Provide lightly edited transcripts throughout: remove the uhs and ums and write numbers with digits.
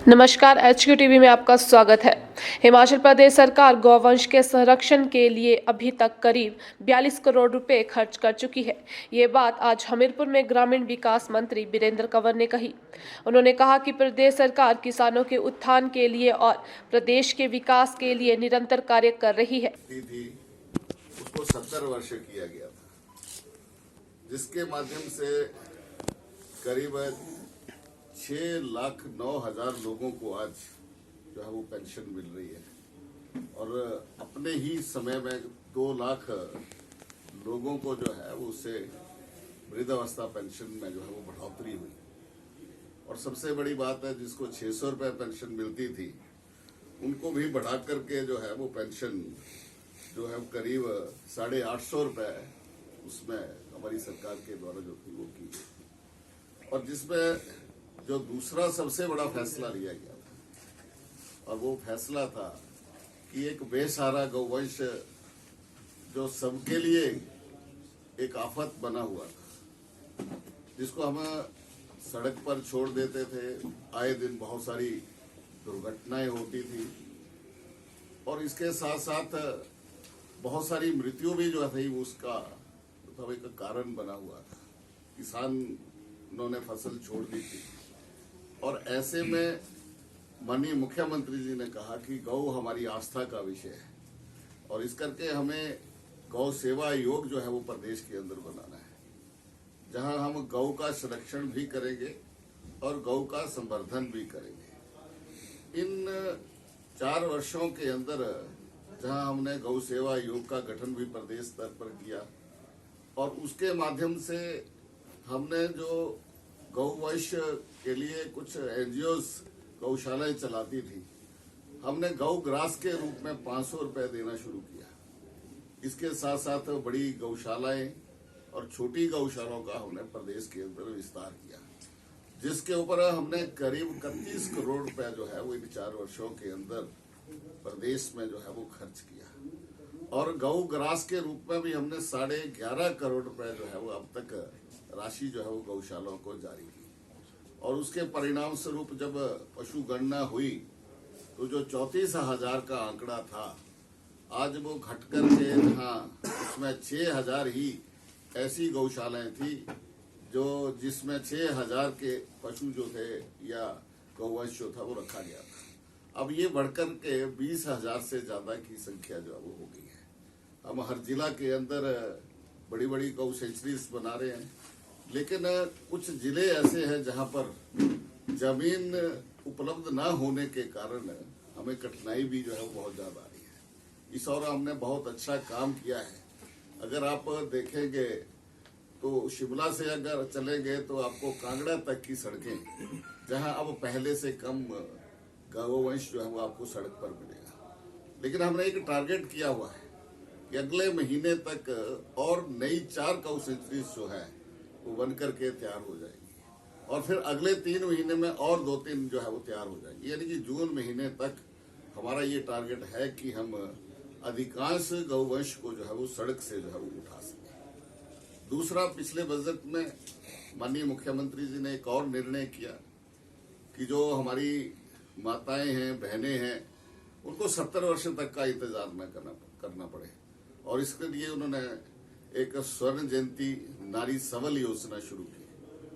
नमस्कार, HQ TV में आपका स्वागत है। हिमाचल प्रदेश सरकार गौवंश के संरक्षण के लिए अभी तक करीब 42 करोड़ रुपए खर्च कर चुकी है। ये बात आज हमीरपुर में ग्रामीण विकास मंत्री वीरेंद्र कंवर ने कही। उन्होंने कहा कि प्रदेश सरकार किसानों के उत्थान के लिए और प्रदेश के विकास के लिए निरंतर कार्य कर रही है। उसको 70 वर्ष किया गया था, जिसके माध्यम से करीब 6,09,000 लोगों को आज जो है वो पेंशन मिल रही है और अपने ही समय में 2 लाख लोगों को जो है वो उससे वृद्धावस्था पेंशन में जो है वो बढ़ोतरी हुई। और सबसे बड़ी बात है, जिसको 600 रुपये पेंशन मिलती थी उनको भी बढ़ा करके जो है वो पेंशन जो है करीब 850 रुपये उसमें हमारी सरकार के द्वारा जो थी वो की। और जिसमें जो दूसरा सबसे बड़ा फैसला लिया गया था और वो फैसला था कि एक बेसहारा गौवंश जो सबके लिए एक आफत बना हुआ था, जिसको हम सड़क पर छोड़ देते थे, आए दिन बहुत सारी दुर्घटनाएं होती थी और इसके साथ साथ बहुत सारी मृत्यु भी जो थी उसका मतलब एक कारण बना हुआ था। किसानों ने फसल छोड़ दी थी और ऐसे में माननीय मुख्यमंत्री जी ने कहा कि गौ हमारी आस्था का विषय है और इस करके हमें गौ सेवा योग जो है वो प्रदेश के अंदर बनाना है, जहां हम गौ का संरक्षण भी करेंगे और गौ का संवर्धन भी करेंगे। इन 4 वर्षों के अंदर जहां हमने गौ सेवा योग का गठन भी प्रदेश स्तर पर किया और उसके माध्यम से हमने जो गौवंश के लिए कुछ एनजीओ गौशालाएं चलाती थी, हमने गौ ग्रास के रूप में 500 रुपये देना शुरू किया। इसके साथ साथ बड़ी गौशालाएं और छोटी गौशालाओं का हमने प्रदेश के अंदर विस्तार किया, जिसके ऊपर हमने करीब 31 करोड़ रुपए जो है वो इन 4 वर्षों के अंदर प्रदेश में जो है वो खर्च किया। और गौ ग्रास के रूप में भी हमने 11.5 करोड़ रुपए जो है वो अब तक राशि जो है वो गौशालाओं को जारी की। और उसके परिणाम स्वरूप जब पशु गणना हुई तो जो 34,000 का आंकड़ा था, आज वो घट करके जहाँ उसमें 6,000 ही ऐसी गौशालाएं थी जो जिसमें 6,000 के पशु जो थे या गौवंश जो था वो रखा गया था। अब ये बढ़कर के 20,000 से ज्यादा की संख्या जो है वो हो गई है। हम हर जिला के अंदर बड़ी बड़ी गौ सेंचुरीज बना रहे हैं, लेकिन कुछ जिले ऐसे हैं जहां पर जमीन उपलब्ध ना होने के कारण हमें कठिनाई भी जो है वो बहुत ज्यादा आ रही है। इस और हमने बहुत अच्छा काम किया है। अगर आप देखेंगे तो शिमला से अगर चलेंगे तो आपको कांगड़ा तक की सड़कें, जहां अब पहले से कम गौवंश जो है वो आपको सड़क पर मिलेगा। लेकिन हमने एक टारगेट किया हुआ है कि अगले महीने तक और नई 4 गौ सेंचुरीज जो है वो बन करके तैयार हो जाएगी और फिर अगले 3 महीने में और 2-3 जो है वो तैयार हो जाएगी। यानी कि जून महीने तक हमारा ये टारगेट है कि हम अधिकांश गौवंश को जो है वो सड़क से जो है वो उठा सकें। दूसरा, पिछले बजट में माननीय मुख्यमंत्री जी ने एक और निर्णय किया कि जो हमारी माताएं हैं, बहनें हैं, उनको 70 वर्ष तक का इंतजार न करना पड़े और इसके लिए उन्होंने एक स्वर्ण जयंती नारी सबल योजना शुरू की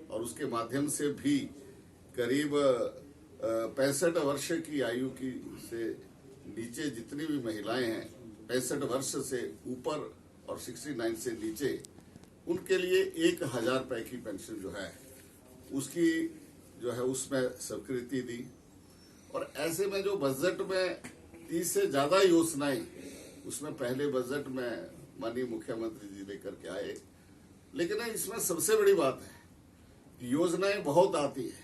और उसके माध्यम से भी करीब 65 वर्ष की आयु की से नीचे जितनी भी महिलाएं हैं, 65 वर्ष से ऊपर और 69 से नीचे, उनके लिए 1,000 रुपए की पेंशन जो है उसकी जो है उसमें स्वीकृति दी। और ऐसे में जो बजट में 30 से ज्यादा योजनाएं उसमें पहले बजट में माननीय मुख्यमंत्री जी लेकर के आए। लेकिन इसमें सबसे बड़ी बात है, योजनाएं बहुत आती है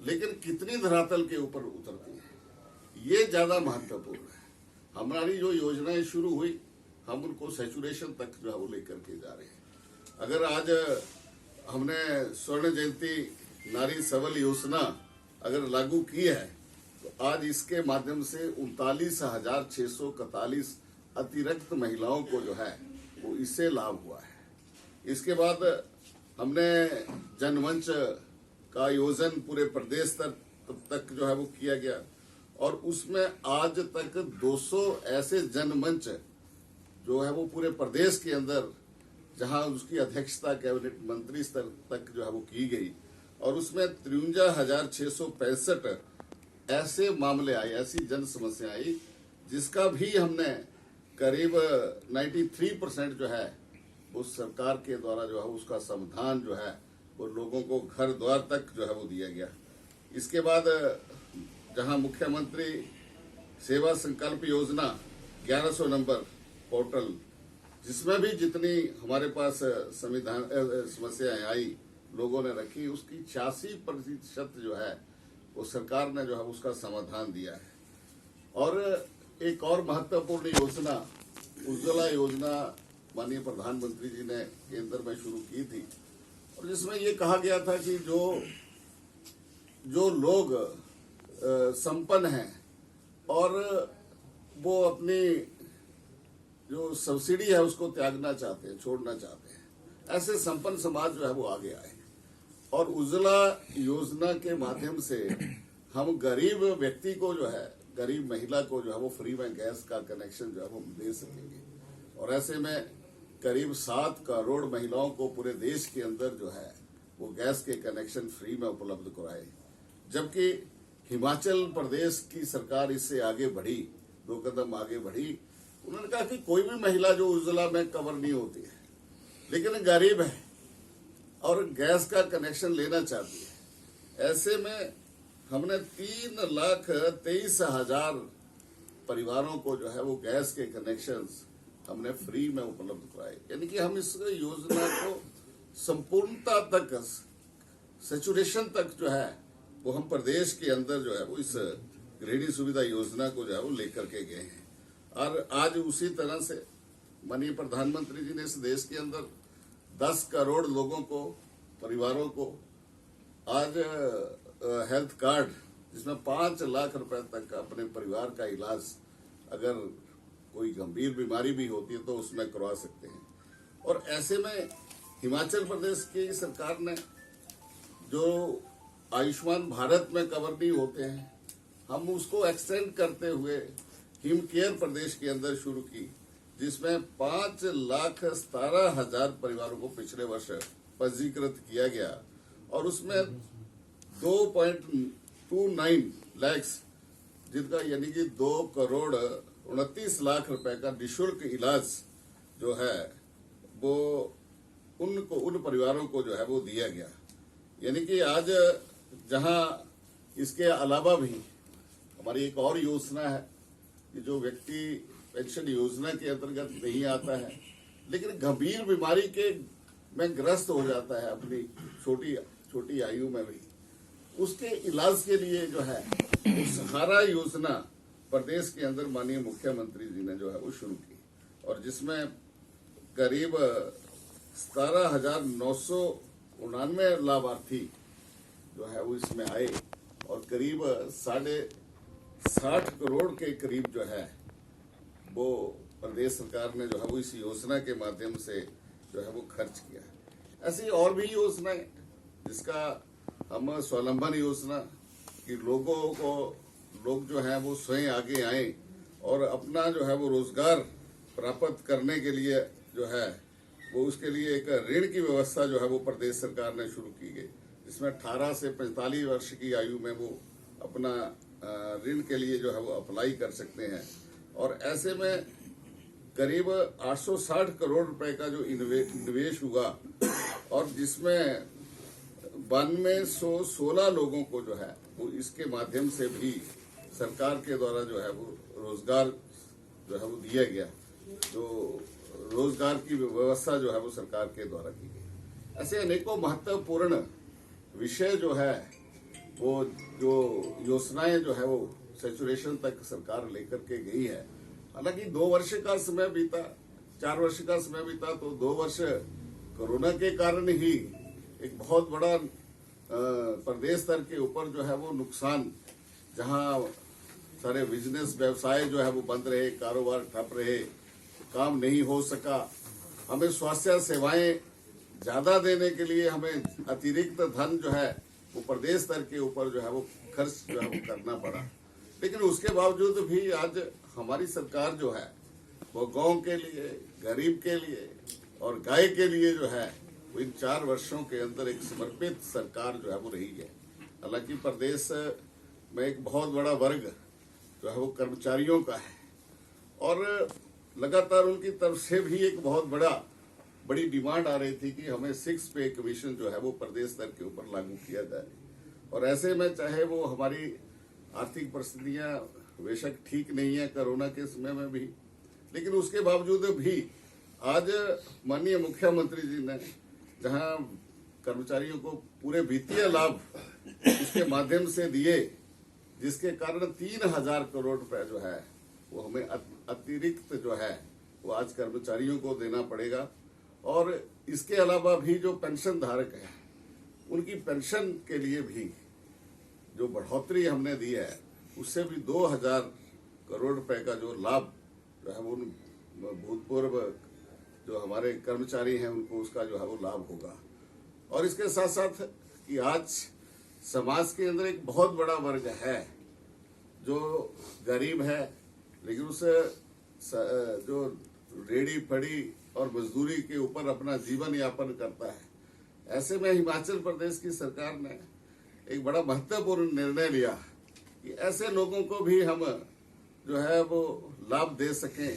लेकिन कितनी धरातल के ऊपर उतरती है, ये ज्यादा महत्वपूर्ण है। हमारी जो योजनाएं शुरू हुई, हम उनको सैचुरेशन तक जो है वो लेकर के जा रहे हैं। अगर आज हमने स्वर्ण जयंती नारी सबल योजना अगर लागू की है तो आज इसके माध्यम से 39,641 अतिरिक्त महिलाओं को जो है वो इससे लाभ हुआ है। इसके बाद हमने जनमंच का आयोजन पूरे प्रदेश तक तब तक जो है वो किया गया। और उसमें आज तक 200 ऐसे जनमंच जो है वो पूरे प्रदेश के अंदर, जहां उसकी अध्यक्षता कैबिनेट मंत्री स्तर तक जो है वो की गई, और उसमें 53,665 ऐसे मामले आए, ऐसी जन समस्या आई, जिसका भी हमने करीब 93% जो है वो सरकार के द्वारा जो है उसका समाधान जो है वो लोगों को घर द्वार तक जो है वो दिया गया। इसके बाद जहां मुख्यमंत्री सेवा संकल्प योजना 1100 नंबर पोर्टल, जिसमें भी जितनी हमारे पास संविधान समस्याएं आई लोगों ने रखी, उसकी 86% जो है वो सरकार ने जो है उसका समाधान दिया है। और एक और महत्वपूर्ण योजना उज्ज्वला योजना माननीय प्रधानमंत्री जी ने केंद्र में शुरू की थी, और जिसमें ये कहा गया था कि जो लोग संपन्न हैं और वो अपनी जो सब्सिडी है उसको त्यागना चाहते हैं, छोड़ना चाहते हैं, ऐसे संपन्न समाज जो है वो आगे आए। और उज्ज्वला योजना के माध्यम से हम गरीब व्यक्ति को जो है, गरीब महिला को जो है वो फ्री में गैस का कनेक्शन जो है वो दे सकेंगे। और ऐसे में करीब 7 करोड़ महिलाओं को पूरे देश के अंदर जो है वो गैस के कनेक्शन फ्री में उपलब्ध कराए। जबकि हिमाचल प्रदेश की सरकार इससे आगे बढ़ी, 2 कदम आगे बढ़ी। उन्होंने कहा कि कोई भी महिला जो उज्ज्वला में कवर नहीं होती है लेकिन गरीब है और गैस का कनेक्शन लेना चाहती है, ऐसे में हमने 3,23,000 परिवारों को जो है वो गैस के कनेक्शंस हमने फ्री में उपलब्ध कराए। यानी कि हम इस योजना को संपूर्णता तक, सैचुरेशन तक जो है वो हम प्रदेश के अंदर जो है वो इस गृहिणी सुविधा योजना को जो है वो लेकर के गए हैं। और आज उसी तरह से माननीय प्रधानमंत्री जी ने इस देश के अंदर 10 करोड़ लोगों को, परिवारों को आज हेल्थ कार्ड, जिसमें 5 लाख रुपए तक अपने परिवार का इलाज, अगर कोई गंभीर बीमारी भी होती है तो उसमें करवा सकते हैं। और ऐसे में हिमाचल प्रदेश की सरकार ने जो आयुष्मान भारत में कवर नहीं होते हैं, हम उसको एक्सटेंड करते हुए हिम केयर प्रदेश के अंदर शुरू की, जिसमें 5,17,000 परिवारों को पिछले वर्ष पंजीकृत किया गया। और उसमें 2.29 लाख, जिनका यानी कि 2,29,00,000 रुपए का निःशुल्क इलाज जो है वो उन परिवारों को जो है वो दिया गया। यानी कि आज जहां इसके अलावा भी हमारी एक और योजना है कि जो व्यक्ति पेंशन योजना के अंतर्गत नहीं आता है लेकिन गंभीर बीमारी के में ग्रस्त हो जाता है अपनी छोटी आयु में भी, उसके इलाज के लिए जो है वो सहारा योजना प्रदेश के अंदर माननीय मुख्यमंत्री जी ने जो है वो शुरू की, और जिसमें करीब 17,999 लाभार्थी जो है वो इसमें आए, और करीब 60 करोड़ के करीब जो है वो प्रदेश सरकार ने जो है वो इस योजना के माध्यम से जो है वो खर्च किया। ऐसी और भी योजनाएं, जिसका हम स्वावलंबन योजना कि लोग जो है वो स्वयं आगे आए और अपना जो है वो रोजगार प्राप्त करने के लिए जो है वो उसके लिए एक ऋण की व्यवस्था जो है वो प्रदेश सरकार ने शुरू की गई, जिसमें 18 से 45 वर्ष की आयु में वो अपना ऋण के लिए जो है वो अप्लाई कर सकते हैं। और ऐसे में करीब 860 करोड़ रुपए का जो निवेश हुआ, और जिसमें 9216 लोगों को जो है वो इसके माध्यम से भी सरकार के द्वारा जो है वो रोजगार जो है वो दिया गया, जो रोजगार की व्यवस्था जो है वो सरकार के द्वारा की गई। ऐसे अनेकों महत्वपूर्ण विषय जो है वो जो योजनाएं जो है वो सैचुरेशन तक सरकार लेकर के गई है। हालांकि 2 वर्ष का समय बीता, 4 वर्ष का समय बीता, तो 2 वर्ष कोरोना के कारण ही एक बहुत बड़ा प्रदेश स्तर के ऊपर जो है वो नुकसान, जहां सारे बिजनेस व्यवसाय जो है वो बंद रहे, कारोबार ठप रहे, काम नहीं हो सका। हमें स्वास्थ्य सेवाएं ज्यादा देने के लिए हमें अतिरिक्त धन जो है वो प्रदेश स्तर के ऊपर जो है वो खर्च जो है वो करना पड़ा। लेकिन उसके बावजूद भी आज हमारी सरकार जो है वो गांव के लिए, गरीब के लिए और गाय के लिए जो है वो इन 4 वर्षों के अंदर एक समर्पित सरकार जो है वो रही है। हालांकि प्रदेश में एक बहुत बड़ा वर्ग जो है वो कर्मचारियों का है और लगातार उनकी तरफ से भी एक बहुत बड़ी डिमांड आ रही थी कि हमें 6 पे कमीशन जो है वो प्रदेश स्तर के ऊपर लागू किया जाए। और ऐसे में चाहे वो हमारी आर्थिक परिस्थितियां बेशक ठीक नहीं है कोरोना के समय में भी, लेकिन उसके बावजूद भी आज माननीय मुख्यमंत्री जी ने जहां कर्मचारियों को पूरे वित्तीय लाभ उसके माध्यम से दिए, जिसके कारण 3000 करोड़ रुपए जो है वो हमें अतिरिक्त जो है वो आज कर्मचारियों को देना पड़ेगा। और इसके अलावा भी जो पेंशन धारक है उनकी पेंशन के लिए भी जो बढ़ोतरी हमने दी है उससे भी 2000 करोड़ रुपए का जो लाभ जो है वो भूतपूर्व जो हमारे कर्मचारी हैं उनको उसका जो है वो लाभ होगा। और इसके साथ साथ कि आज समाज के अंदर एक बहुत बड़ा वर्ग है जो गरीब है, लेकिन उसे जो रेडी फड़ी और मजदूरी के ऊपर अपना जीवन यापन करता है। ऐसे में हिमाचल प्रदेश की सरकार ने एक बड़ा महत्वपूर्ण निर्णय लिया कि ऐसे लोगों को भी हम जो है वो लाभ दे सकें।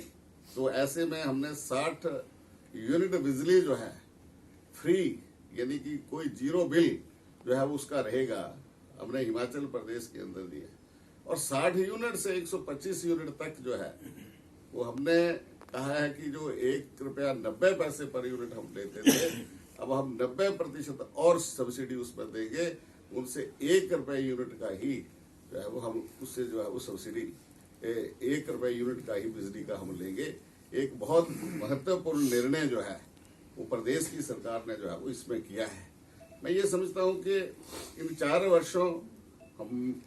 तो ऐसे में हमने 60 यूनिट बिजली जो है फ्री, यानी कि कोई जीरो बिल जो है वो उसका रहेगा, हमने हिमाचल प्रदेश के अंदर दिया। और 60 यूनिट से 125 यूनिट तक जो है वो हमने कहा है कि जो 1 रुपया 90 पैसे पर यूनिट हम लेते थे, अब हम 90% और सब्सिडी उसमें देंगे। उनसे 1 रुपये यूनिट का ही जो है वो हम उससे जो है वो सब्सिडी 1 रुपये यूनिट का ही बिजली का हम लेंगे। एक बहुत महत्वपूर्ण निर्णय जो है वो प्रदेश की सरकार ने जो है वो इसमें किया है। मैं ये समझता हूँ कि इन 4 वर्षों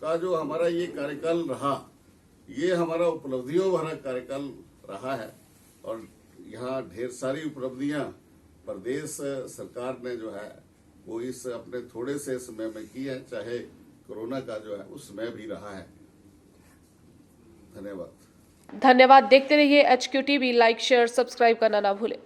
का जो हमारा ये कार्यकाल रहा, ये हमारा उपलब्धियों भरा कार्यकाल रहा है और यहाँ ढेर सारी उपलब्धियां प्रदेश सरकार ने जो है वो इस अपने थोड़े से समय में की है, चाहे कोरोना का जो है उस समय भी रहा है। धन्यवाद। धन्यवाद। देखते रहिए HQ TV, like share subscribe करना ना भूलें।